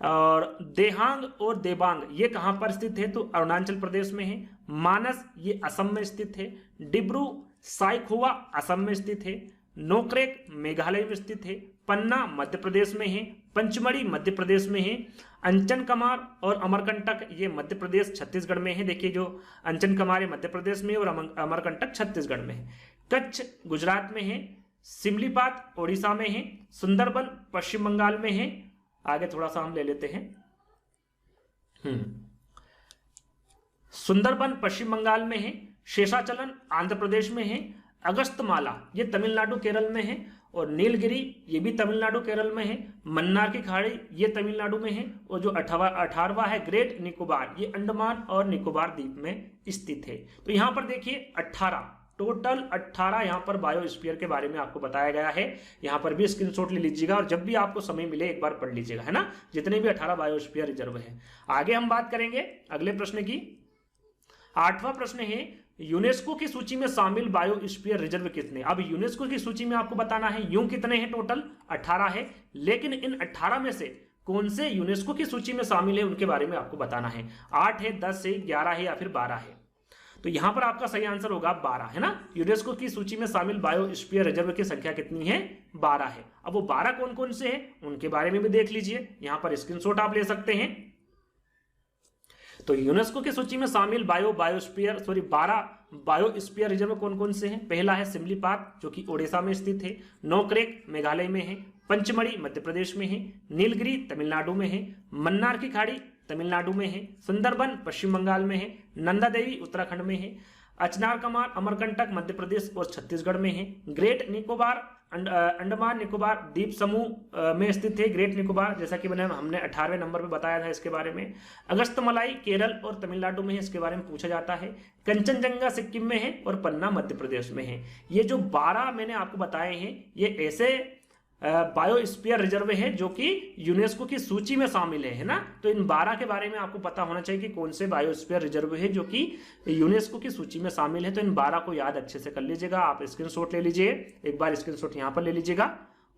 और देहांग और देबांग ये कहां पर स्थित है? तो अरुणाचल प्रदेश में है। मानस ये असम में स्थित है। डिब्रू साइखोवा असम में स्थित है। नोकरेक मेघालय में स्थित है। पन्ना मध्य प्रदेश में है। पंचमढ़ी मध्य प्रदेश में है। अंचन कमार और अमरकंटक ये मध्य प्रदेश छत्तीसगढ़ में है। देखिए जो अंचन कमार ये मध्य प्रदेश में और अमरकंटक छत्तीसगढ़ में है। कच्छ गुजरात में है। सिमलीपात ओडिशा में है। सुंदरबन पश्चिम बंगाल में है। आगे थोड़ा सा हम ले लेते हैं। सुंदरबन पश्चिम बंगाल में है। शेषाचलन आंध्र प्रदेश में है। अगस्तमाला ये तमिलनाडु केरल में है। और नीलगिरी ये भी तमिलनाडु केरल में है। मन्नार की खाड़ी ये तमिलनाडु में है। और जो 18वां है ग्रेट निकोबार ये अंडमान और निकोबार द्वीप में स्थित है। तो यहां पर देखिए 18 टोटल 18 यहाँ पर बायोस्फीयर के बारे में आपको बताया गया है। यहाँ पर भी स्क्रीनशॉट ले लीजिएगा और जब भी आपको समय मिले एक बार पढ़ लीजिएगा, है ना, जितने भी 18 बायोस्फीयर रिजर्व है। आगे हम बात करेंगे अगले प्रश्न की। 8वां प्रश्न है यूनेस्को की सूची में शामिल बायोस्फीयर रिजर्व कितने? अब यूनेस्को की सूची में आपको बताना है यूं कितने हैं, टोटल 18 है, लेकिन इन 18 में से कौन से यूनेस्को की सूची में शामिल है उनके बारे में आपको बताना है। 8 है, 10 है, 11 है या फिर 12 है। तो यहां पर आपका सही आंसर होगा 12, है ना। यूनेस्को की सूची में शामिल बायोस्फीयर रिजर्व की संख्या कितनी है? 12 है। अब वो 12 कौन कौन से हैं उनके बारे में भी देख लीजिए, यहां पर स्क्रीनशॉट आप ले सकते हैं। तो यूनेस्को की सूची में शामिल 12 बायोस्फीयर रिजर्व कौन कौन से हैं? पहला है सिमलीपात जो कि ओडिशा में स्थित है। नोकरेक मेघालय में है। पंचमढ़ी मध्य प्रदेश में है। नीलगिरी तमिलनाडु में है। मन्नार की खाड़ी तमिलनाडु में है। सुंदरबन पश्चिम बंगाल में है। नंदा देवी उत्तराखंड में है। अचनार कमार अमरकंटक मध्य प्रदेश और छत्तीसगढ़ में है। ग्रेट निकोबार अंडमान निकोबार द्वीप समूह में स्थित है। ग्रेट निकोबार जैसा कि हमने 18वें नंबर पे बताया था इसके बारे में। अगस्तमलाई केरल और तमिलनाडु में है, इसके बारे में पूछा जाता है। कंचनजंगा सिक्किम में है और पन्ना मध्य प्रदेश में है। ये जो 12 मैंने आपको बताए हैं ये ऐसे बायोस्फीयर रिजर्व है जो कि यूनेस्को की सूची में शामिल है ना। तो इन 12 के बारे में आपको पता होना चाहिए कि कौन से बायोस्फीयर रिजर्व है जो कि यूनेस्को की सूची में शामिल है। तो इन 12 को याद अच्छे से कर लीजिएगा। आप स्क्रीनशॉट ले लीजिए, एक बार स्क्रीनशॉट यहाँ पर ले लीजिएगा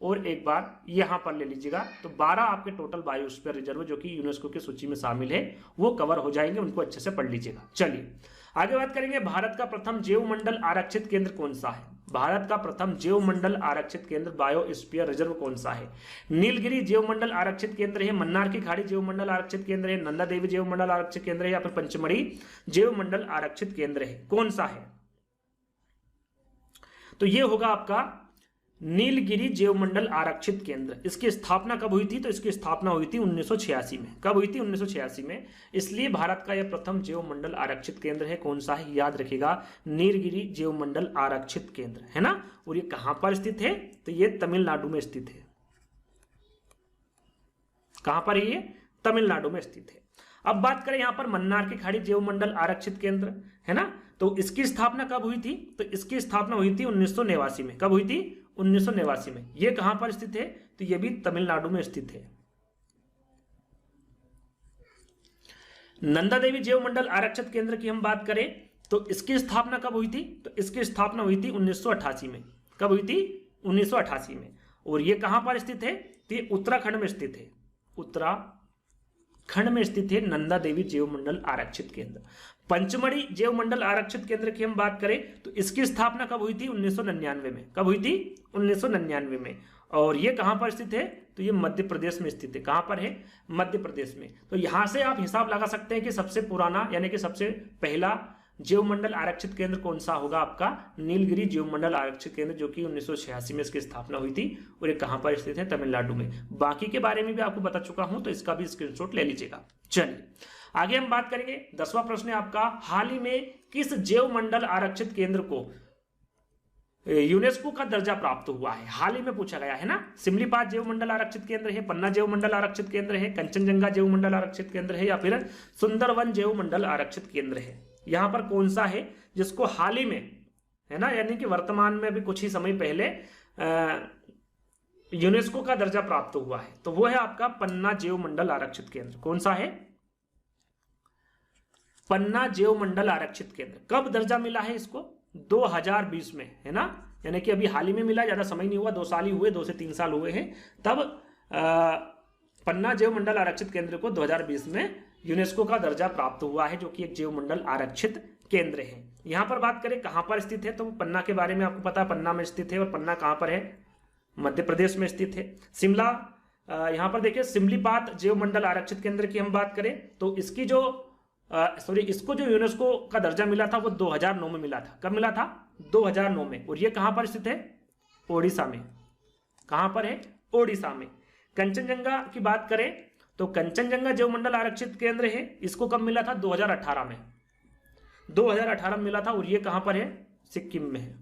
और एक बार यहाँ पर ले लीजिएगा। तो 12 आपके टोटल बायोस्फीयर रिजर्व जो कि यूनेस्को की सूची में शामिल है वो कवर हो जाएंगे, उनको अच्छे से पढ़ लीजिएगा। चलिए आगे बात करेंगे। भारत का प्रथम जैव मंडल आरक्षित केंद्र कौन सा है? भारत का प्रथम जैव मंडल आरक्षित केंद्र बायोस्फीयर रिजर्व कौन सा है? नीलगिरी जैव मंडल आरक्षित केंद्र है। मन्नार की खाड़ी जैव मंडल आरक्षित केंद्र है। नंदा देवी जैव मंडल आरक्षित केंद्र है या फिर पंचमढ़ी जैव मंडल आरक्षित केंद्र है? कौन सा है? तो ये होगा आपका नीलगिरी जैव मंडल आरक्षित केंद्र। इसकी स्थापना कब हुई थी? तो इसकी स्थापना हुई थी 1986 में। कब हुई थी? 1986 में। इसलिए भारत का यह प्रथम जैव मंडल आरक्षित केंद्र है। कौन सा है? याद रखिएगा, नीलगिरी जैव मंडल आरक्षित केंद्र, है ना। और ये कहां पर स्थित है? तो ये तमिलनाडु में स्थित है। कहां पर है ये? तमिलनाडु में स्थित है। अब बात करें यहां पर मन्नार की खाड़ी जैव मंडल आरक्षित केंद्र, है ना। तो इसकी स्थापना कब हुई थी? तो इसकी स्थापना हुई थी 1989 में। कब हुई थी? 1989 में। ये कहां पर स्थित है? तो ये भी तमिलनाडु में स्थित है। नंदा देवी जैव मंडल आरक्षित केंद्र की हम बात करें तो इसकी स्थापना कब हुई थी? तो इसकी स्थापना हुई थी 1988 में। कब हुई थी? 1988 में। और ये कहां पर स्थित है? तो ये उत्तराखंड में स्थित है। उत्तराखंड में स्थित है नंदा देवी जैव मंडल आरक्षित केंद्र। पंचमढ़ी जैव मंडल आरक्षित केंद्र की हम बात करें तो इसकी स्थापना कब हुई थी? 1999 में। कब हुई थी? 1999 में। और ये कहां पर स्थित है? तो ये मध्य प्रदेश में स्थित है। कहां पर है? मध्य प्रदेश में। तो यहां से आप हिसाब लगा सकते हैं कि सबसे पुराना यानी कि सबसे पहला जैव मंडल आरक्षित केंद्र कौन सा होगा? आपका नीलगिरी जैव मंडल आरक्षित केंद्र जो कि 1986 में इसकी स्थापना हुई थी। और ये कहां पर स्थित है? तमिलनाडु में। बाकी के बारे में भी आपको बता चुका हूं तो इसका भी स्क्रीनशॉट ले लीजिएगा। चलिए आगे हम बात करेंगे। 10वां प्रश्न है आपका, हाल ही में किस जैव मंडल आरक्षित केंद्र को यूनेस्को का दर्जा प्राप्त हुआ है? हाल ही में पूछा गया है ना। सिमलीपात जैव मंडल आरक्षित केंद्र है, पन्ना जैव मंडल आरक्षित केंद्र है, कंचनजंगा जैव मंडल आरक्षित केंद्र है या फिर सुंदरवन जैव मंडल आरक्षित केंद्र है? यहां पर कौन सा है जिसको हाल ही में, है ना, यानी कि वर्तमान में अभी कुछ ही समय पहले यूनेस्को का दर्जा प्राप्त हुआ है? तो वो है आपका पन्ना जैव मंडल आरक्षित केंद्र। कौन सा है? पन्ना जैव मंडल आरक्षित केंद्र। कब दर्जा मिला है इसको? 2020 में, है ना, यानी कि अभी हाल ही में मिला, ज्यादा समय नहीं हुआ, 2 साल ही हुए, 2 से 3 साल हुए हैं। तब पन्ना जैव मंडल आरक्षित केंद्र को 2020 में यूनेस्को का दर्जा प्राप्त हुआ है, जो कि एक जैव मंडल आरक्षित केंद्र है। यहाँ पर बात करें कहाँ पर स्थित है, तो पन्ना के बारे में आपको पता है, पन्ना में स्थित है। और पन्ना कहाँ पर है? मध्य प्रदेश में स्थित है। शिमला, यहाँ पर देखिए सिमलीपाल जैव मंडल आरक्षित केंद्र की हम बात करें तो इसकी जो इसको जो यूनेस्को का दर्जा मिला था वो 2009 में मिला था। कब मिला था? 2009 में। और ये कहाँ पर स्थित है? ओडिशा में। कहाँ पर है? ओडिशा में। कंचनजंगा की बात करें तो कंचनजंगा जैव मंडल आरक्षित केंद्र है, इसको कब मिला था? 2018 में। 2018 में मिला था। और ये कहाँ पर है? सिक्किम में है।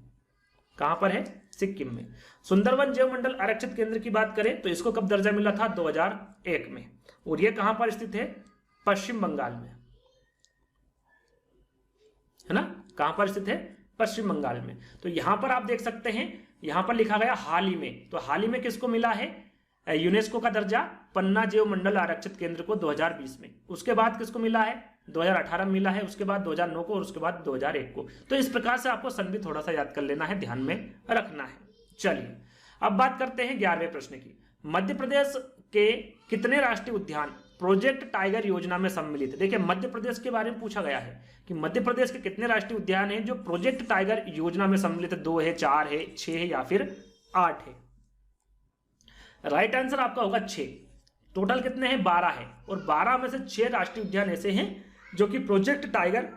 कहाँ पर है? सिक्किम में। सुंदरवन जैव मंडल आरक्षित केंद्र की बात करें तो इसको कब दर्जा मिला था? 2001 में। और ये कहाँ पर स्थित है? पश्चिम बंगाल में, है ना। कहाँ पर स्थित है? पश्चिम बंगाल में। तो यहां पर आप देख सकते हैं, यहां पर लिखा गया हाल ही में। तो हाल ही में किसको मिला है यूनेस्को का दर्जा? पन्ना जैव मंडल आरक्षित केंद्र को 2020 में। उसके बाद किसको मिला है? 2018 में मिला है, उसके बाद 2009 को, और उसके बाद 2001 को। तो इस प्रकार से आपको सन भी थोड़ा सा याद कर लेना है, ध्यान में रखना है। चलिए अब बात करते हैं 11वें प्रश्न की। मध्य प्रदेश के कितने राष्ट्रीय उद्यान प्रोजेक्ट टाइगर योजना में सम्मिलित है? देखिए मध्य प्रदेश के बारे में पूछा गया है कि मध्य प्रदेश के कितने राष्ट्रीय उद्यान हैं जो प्रोजेक्ट टाइगर योजना में सम्मिलित है। 2 है, 4 है, 6 है या फिर 8 है? राइट आंसर आपका होगा 6। टोटल कितने हैं? 12 है। और 12 में से 6 राष्ट्रीय उद्यान ऐसे हैं जो कि प्रोजेक्ट टाइगर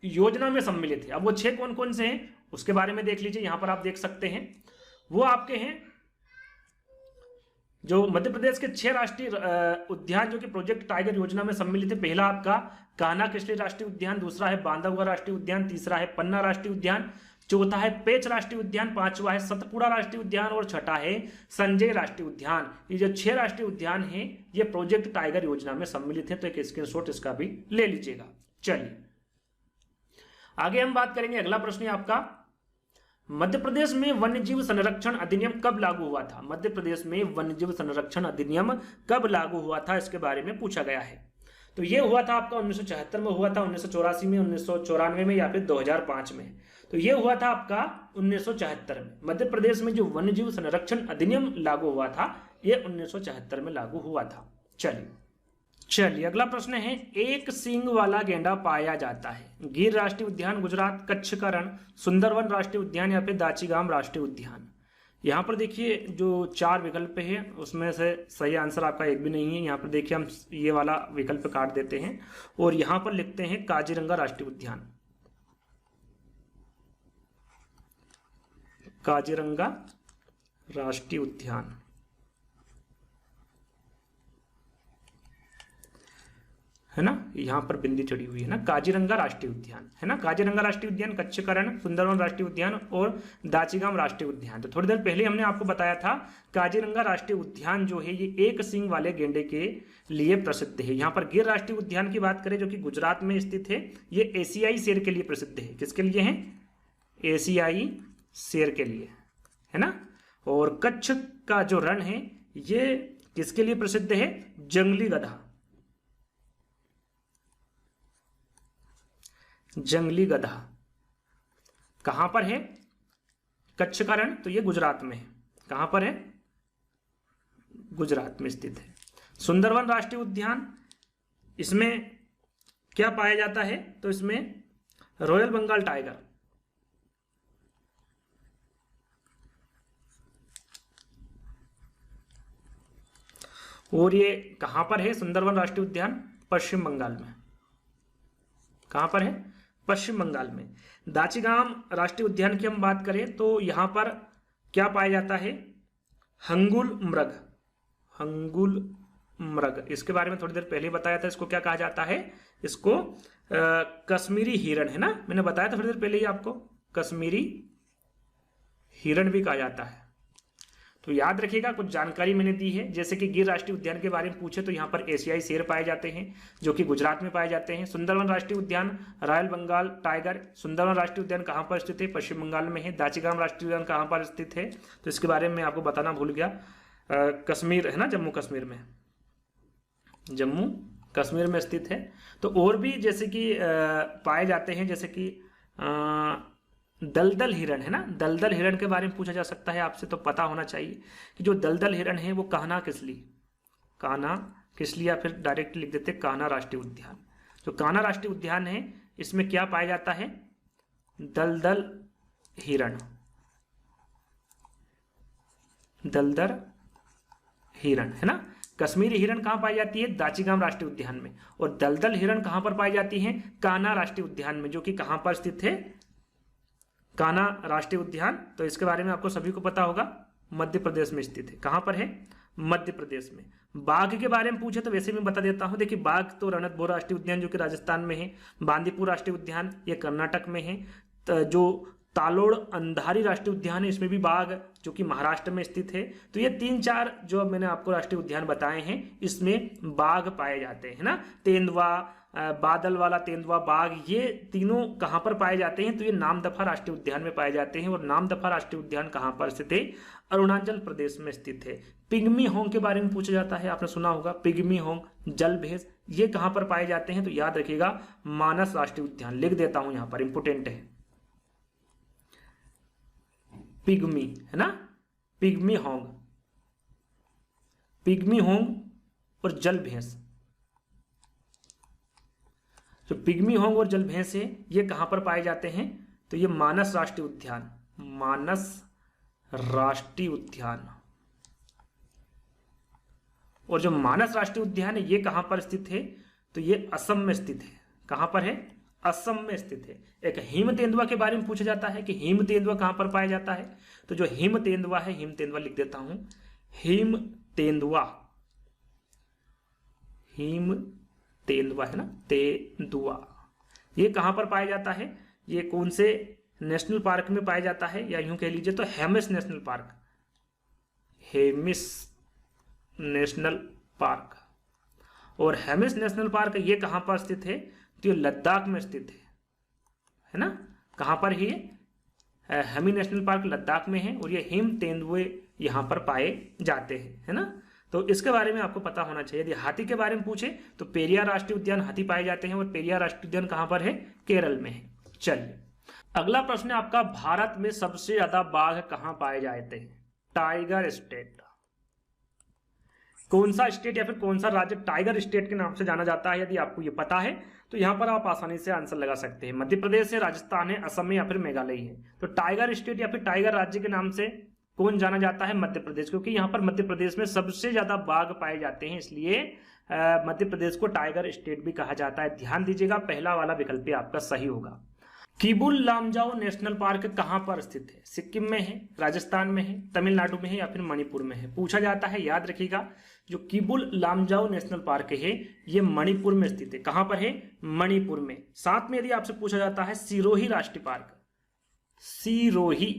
योजना में सम्मिलित है। अब वो 6 कौन कौन से हैं उसके बारे में देख लीजिए। यहां पर आप देख सकते हैं वो आपके हैं जो मध्य प्रदेश के 6 राष्ट्रीय उद्यान जो कि प्रोजेक्ट टाइगर योजना में सम्मिलित है। पहला आपका कान्हा किसली राष्ट्रीय उद्यान, दूसरा है बांधवगढ़ राष्ट्रीय उद्यान, तीसरा है पन्ना राष्ट्रीय उद्यान, चौथा है पेंच राष्ट्रीय उद्यान, पांचवा है सतपुड़ा राष्ट्रीय उद्यान और छठा है संजय राष्ट्रीय उद्यान। ये जो 6 राष्ट्रीय उद्यान हैं ये प्रोजेक्ट टाइगर योजना में सम्मिलित है। तो एक स्क्रीनशॉट इसका भी ले लीजिएगा। चलिए आगे हम बात करेंगे। अगला प्रश्न है आपका, मध्य प्रदेश में वन्यजीव संरक्षण अधिनियम कब लागू हुआ था? मध्य प्रदेश में वन्यजीव संरक्षण अधिनियम कब लागू हुआ था, इसके बारे में पूछा गया है। तो ये हुआ था आपका 1974 में हुआ था, 1984 में, 1994 में या फिर 2005 में। तो ये हुआ था आपका 1974 में। मध्य प्रदेश में जो वन्यजीव संरक्षण अधिनियम लागू हुआ था ये 1974 में लागू हुआ था। चलिए अगला प्रश्न है, एक सींग वाला गेंडा पाया जाता है गिर राष्ट्रीय उद्यान, गुजरात, कच्छ का रण, सुंदरवन राष्ट्रीय उद्यान या फिर दाचीगाम राष्ट्रीय उद्यान? यहाँ पर देखिए जो 4 विकल्प है उसमें से सही आंसर आपका एक भी नहीं है। यहाँ पर देखिए हम ये वाला विकल्प काट देते हैं और यहाँ पर लिखते हैं काजीरंगा राष्ट्रीय उद्यान। काजीरंगा राष्ट्रीय उद्यान, है ना। यहाँ पर बिंदी चढ़ी हुई है ना, काजीरंगा राष्ट्रीय उद्यान, है ना। काजीरंगा राष्ट्रीय उद्यान, कच्छ का रण, सुंदरवन राष्ट्रीय उद्यान और दाचीगाम राष्ट्रीय उद्यान। तो थोड़ी देर पहले हमने आपको बताया था काजीरंगा राष्ट्रीय उद्यान जो है ये एक सींग वाले गेंडे के लिए प्रसिद्ध है। यहाँ पर गिर राष्ट्रीय उद्यान की बात करें जो कि गुजरात में स्थित है, ये एशियाई शेर के लिए प्रसिद्ध है। किसके लिए है? एशियाई शेर के लिए, है ना। और कच्छ का जो रण है ये किसके लिए प्रसिद्ध है? जंगली गधा, जंगली गधा। कहां पर है कच्छ का रण? तो ये गुजरात में है। कहां पर है? गुजरात में स्थित है। सुंदरवन राष्ट्रीय उद्यान, इसमें क्या पाया जाता है? तो इसमें रॉयल बंगाल टाइगर, और ये कहां पर है? सुंदरवन राष्ट्रीय उद्यान पश्चिम बंगाल में। कहां पर है? पश्चिम बंगाल में। दाचीगाम राष्ट्रीय उद्यान की हम बात करें तो यहां पर क्या पाया जाता है? हंगुल मृग, हंगुल मृग। इसके बारे में थोड़ी देर पहले बताया था। इसको क्या कहा जाता है? इसको कश्मीरी हिरण, है ना। मैंने बताया था थोड़ी देर पहले ही आपको, कश्मीरी हिरण भी कहा जाता है। तो याद रखिएगा कुछ जानकारी मैंने दी है। जैसे कि गिर राष्ट्रीय उद्यान के बारे में पूछे तो यहाँ पर एशियाई शेर पाए जाते हैं जो कि गुजरात में पाए जाते हैं। सुंदरवन राष्ट्रीय उद्यान, रॉयल बंगाल टाइगर। सुंदरवन राष्ट्रीय उद्यान कहाँ पर स्थित है? पश्चिम बंगाल में है। दाचीगाम राष्ट्रीय उद्यान कहाँ पर स्थित है? तो इसके बारे में आपको बताना भूल गया, कश्मीर, है ना, जम्मू कश्मीर में, जम्मू कश्मीर में स्थित है। तो और भी जैसे कि पाए जाते हैं, जैसे कि दलदल हिरण, है ना। दलदल हिरण के बारे में पूछा जा सकता है आपसे, तो पता होना चाहिए कि जो दलदल हिरण है वो कान्हा किसली, कान्हा किस लिए, या फिर डायरेक्ट लिख देते कान्हा राष्ट्रीय उद्यान। जो कान्हा राष्ट्रीय उद्यान है इसमें क्या पाया जाता है, दलदल हिरण, दलदल हिरण है ना। कश्मीरी हिरण कहाँ पाई जाती है, दाचीगाम राष्ट्रीय उद्यान में, और दलदल हिरण कहाँ पर पाई जाती है, कान्हा राष्ट्रीय उद्यान में, जो कि कहाँ पर स्थित है, कान्हा राष्ट्रीय उद्यान। तो इसके बारे में आपको सभी को पता होगा, मध्य प्रदेश में स्थित है। कहाँ पर है, मध्य प्रदेश में। बाघ के बारे में पूछे तो वैसे मैं बता देता हूँ। देखिए बाघ तो रणथंभौर राष्ट्रीय उद्यान जो कि राजस्थान में है, बांदीपुर राष्ट्रीय उद्यान ये कर्नाटक में है, जो तालोड़ अंधारी राष्ट्रीय उद्यान है इसमें भी बाघ जो कि महाराष्ट्र में स्थित है। तो ये 3-4 जो मैंने आपको राष्ट्रीय उद्यान बताए हैं इसमें बाघ पाए जाते हैं ना। तेंदुआ, बादल वाला तेंदुआ, बाघ, ये तीनों कहाँ पर पाए जाते हैं, तो ये नामदफा राष्ट्रीय उद्यान में पाए जाते हैं। और नामदफा राष्ट्रीय उद्यान कहाँ पर स्थित है, अरुणाचल प्रदेश में स्थित है। पिग्मी होंग के बारे में पूछा जाता है, आपने सुना होगा पिग्मी होंग, जल भैंस, ये कहाँ पर पाए जाते हैं, तो याद रखिएगा मानस राष्ट्रीय उद्यान, लिख देता हूं यहां पर, इंपोर्टेंट है पिग्मी है ना, पिग्मी होंग, पिग्मी होंग और जल भैंस। जो पिग्मी होंग और जल भैंस है ये कहां पर पाए जाते हैं, तो ये मानस राष्ट्रीय उद्यान, मानस राष्ट्रीय उद्यान। और जो मानस राष्ट्रीय उद्यान है ये कहां पर स्थित है, तो ये असम में स्थित है। कहां पर है, असम में स्थित है। एक हिम तेंदुआ के बारे में पूछा जाता है कि हिम तेंदुआ कहां पर पाया जाता है, तो जो हिम तेंदुआ है, हिम तेंदुआ लिख देता हूं, हिम तेंदुआ, हिम तेंदुआ है ना, तेंदुआ, ये कहां पर पाया जाता है, ये कौन से नेशनल पार्क में पाया जाता है, या यूं कह लीजिए तो Hemis national park, Hemis national park. और हेमिस नेशनल पार्क ये कहां पर स्थित है, तो ये लद्दाख में स्थित है ना। कहां पर ही हेमी नेशनल पार्क लद्दाख में है, और ये हिम तेंदुए यहां पर पाए जाते हैं, है ना। तो इसके बारे में आपको पता होना चाहिए। यदि हाथी के बारे में पूछे तो पेरियार राष्ट्रीय उद्यान हाथी पाए जाते हैं, और पेरियार राष्ट्रीय उद्यान कहां पर है, केरल में है। चलिए अगला प्रश्न है आपका, भारत में सबसे ज्यादा बाघ कहां पाए जाते हैं, टाइगर स्टेट। कौन सा स्टेट या फिर कौन सा राज्य टाइगर स्टेट के नाम से जाना जाता है, यदि आपको ये पता है तो यहां पर आप आसानी से आंसर लगा सकते हैं। मध्य प्रदेश है, राजस्थान है, असम है, या फिर मेघालय है। तो टाइगर स्टेट या फिर टाइगर राज्य के नाम से कौन जाना जाता है, मध्य प्रदेश, क्योंकि यहां पर मध्य प्रदेश में सबसे ज्यादा बाघ पाए जाते हैं, इसलिए मध्य प्रदेश को टाइगर स्टेट भी कहा जाता है। ध्यान दीजिएगा, पहला वाला विकल्प आपका सही होगा। किबुल लामजाओ नेशनल पार्क कहां पर स्थित है, सिक्किम में है, राजस्थान में है, तमिलनाडु में है, या फिर मणिपुर में है, पूछा जाता है। याद रखिएगा जो किबुल लामजाओ नेशनल पार्क है ये मणिपुर में स्थित है। कहां पर है, मणिपुर में। साथ में यदि आपसे पूछा जाता है सिरोही राष्ट्रीय पार्क, सिरोही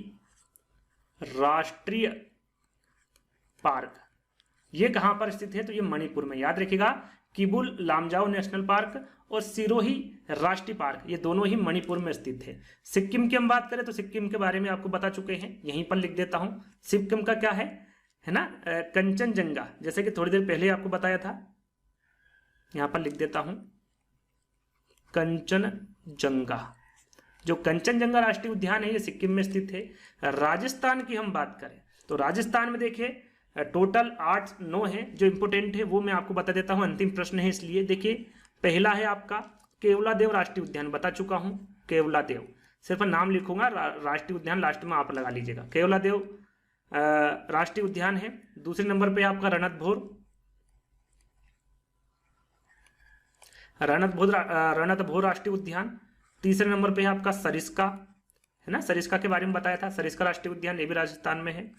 राष्ट्रीय पार्क ये कहां पर स्थित है, तो ये मणिपुर में। याद रखिएगा किबुल लामजाओ नेशनल पार्क और सिरोही राष्ट्रीय पार्क ये दोनों ही मणिपुर में स्थित है। सिक्किम की हम बात करें तो सिक्किम के बारे में आपको बता चुके हैं, यहीं पर लिख देता हूं। सिक्किम का क्या है ना, कंचनजंगा, जैसे कि थोड़ी देर पहले आपको बताया था, यहां पर लिख देता हूं कंचनजंगा। जो कंचनजंगा राष्ट्रीय उद्यान है ये सिक्किम में स्थित है। राजस्थान की हम बात करें तो राजस्थान में देखिए टोटल 8-9 है, जो इंपोर्टेंट है वो मैं आपको बता देता हूं, अंतिम प्रश्न है इसलिए। देखिए पहला है आपका केवलादेव राष्ट्रीय उद्यान, बता चुका हूं केवलादेव, सिर्फ नाम लिखूंगा, राष्ट्रीय उद्यान लास्ट में आप लगा लीजिएगा। केवलादेव राष्ट्रीय उद्यान है। दूसरे नंबर पे आपका रणथंभौर राष्ट्रीय उद्यान। तीसरे नंबर पे है आपका सरिस्का, है ना, सरिस्का के बारे में बताया था, सरिस्का राष्ट्रीय उद्यान ये भी राजस्थान में है।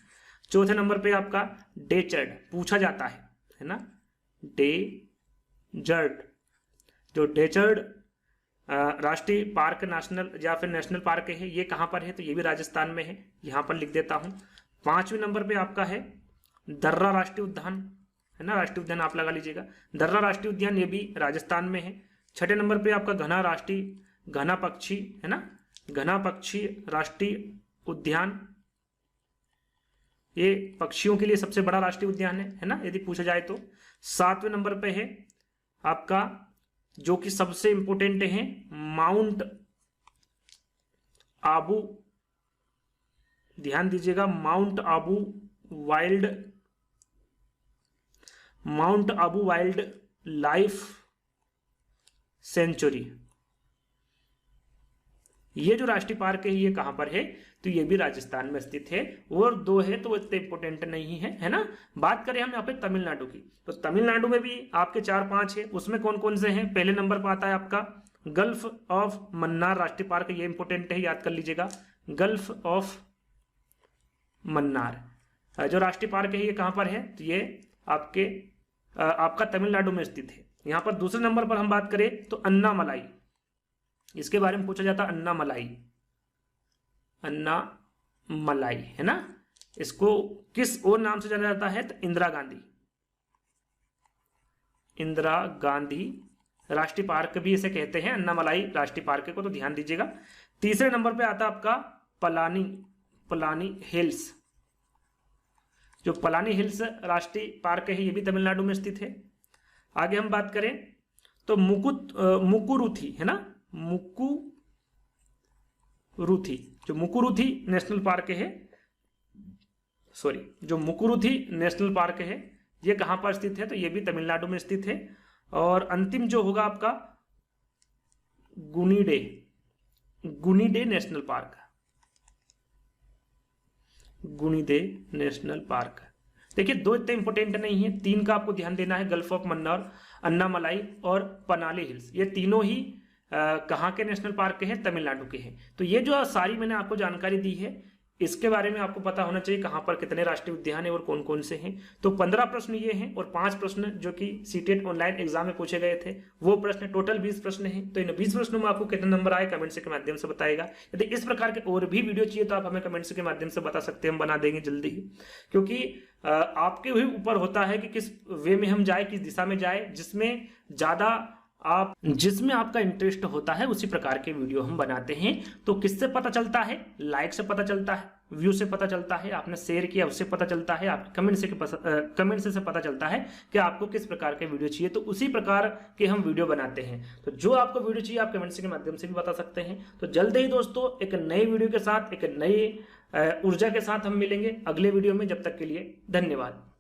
चौथे नंबर पे आपका डेजर्ट पूछा जाता है ना, डेजर्ट। जो डेजर्ट राष्ट्रीय पार्क नेशनल या फिर नेशनल पार्क है ये कहां पर है, तो ये भी राजस्थान में है, यहां पर लिख देता हूं। 5वें नंबर पे आपका है दर्रा राष्ट्रीय उद्यान, है ना, राष्ट्रीय उद्यान आप लगा लीजिएगा, दर्रा राष्ट्रीय उद्यान ये भी राजस्थान में है। 6ठे नंबर पे आपका घना पक्षी, है ना, घना पक्षी राष्ट्रीय उद्यान, ये पक्षियों के लिए सबसे बड़ा राष्ट्रीय उद्यान है ना, यदि पूछा जाए तो। 7वें नंबर पे है आपका जो कि सबसे इंपोर्टेंट है माउंट आबू, ध्यान दीजिएगा, mount Abu mount Abu wild life sanctuary, ये जो राष्ट्रीय पार्क है ये कहां पर है, तो ये भी राजस्थान में स्थित है। और 2 है तो वो इतने इंपोर्टेंट नहीं है ना। बात करें हम यहाँ पे तमिलनाडु की, तो तमिलनाडु में भी आपके 4-5 है। उसमें कौन कौन से हैं, पहले नंबर पर आता है आपका गल्फ ऑफ मन्नार राष्ट्रीय पार्क, ये इंपोर्टेंट है, याद कर लीजिएगा। गल्फ ऑफ मन्नार जो राष्ट्रीय पार्क है ये कहां पर है, तो ये आपका तमिलनाडु में स्थित है। यहां पर दूसरे नंबर पर हम बात करें तो अन्नामलाई, इसके बारे में पूछा जाता है, अन्नामलाई है ना। इसको किस और नाम से जाना जाता है, तो इंदिरा गांधी राष्ट्रीय पार्क भी इसे कहते हैं, अन्नामलाई राष्ट्रीय पार्क को, तो ध्यान दीजिएगा। तीसरे नंबर पे आता है आपका पलानी हिल्स, जो पलानी हिल्स राष्ट्रीय पार्क है ये भी तमिलनाडु में स्थित है। आगे हम बात करें तो मुकुरुथी है ना, मुकुरुथी जो मुकुरुथी नेशनल पार्क है, जो मुकुरुथी नेशनल पार्क है ये कहां पर स्थित है, तो ये भी तमिलनाडु में स्थित है। और अंतिम जो होगा आपका गुनीडे नेशनल पार्क, गुनीडे नेशनल पार्क। देखिए 2 इतने इंपोर्टेंट नहीं है, 3 का आपको ध्यान देना है, गल्फ ऑफ मन्नार, अन्नामलाई और पलानी हिल्स। ये तीनों ही कहाँ के नेशनल पार्क हैं, तमिलनाडु के हैं। तो ये जो सारी मैंने आपको जानकारी दी है इसके बारे में आपको पता होना चाहिए कहाँ पर कितने राष्ट्रीय उद्यान है और कौन कौन से हैं। तो 15 प्रश्न ये हैं और 5 प्रश्न जो कि सीटेट ऑनलाइन एग्जाम में पूछे गए थे वो प्रश्न, टोटल 20 प्रश्न हैं। तो इन 20 प्रश्नों में आपको कितने नंबर आए कमेंट्स के माध्यम से बताएगा। यदि इस प्रकार के और भी वीडियो चाहिए तो आप हमें कमेंट्स के माध्यम से बता सकते हैं, हम बना देंगे जल्दी ही, क्योंकि आपके ही ऊपर होता है कि किस वे में हम जाए, किस दिशा में जाए, जिसमें आपका इंटरेस्ट होता है उसी प्रकार के वीडियो हम बनाते हैं। तो किससे पता चलता है, लाइक से पता चलता है, व्यू से पता चलता है, आपने शेयर किया उससे पता चलता है, आपके कमेंट से पता चलता है कि आपको किस प्रकार के वीडियो चाहिए। तो उसी प्रकार के हम वीडियो बनाते हैं। तो जो आपको वीडियो चाहिए आप कमेंट्स के माध्यम से भी बता सकते हैं। तो जल्द ही दोस्तों एक नई वीडियो के साथ, एक नई ऊर्जा के साथ हम मिलेंगे अगले वीडियो में। जब तक के लिए धन्यवाद।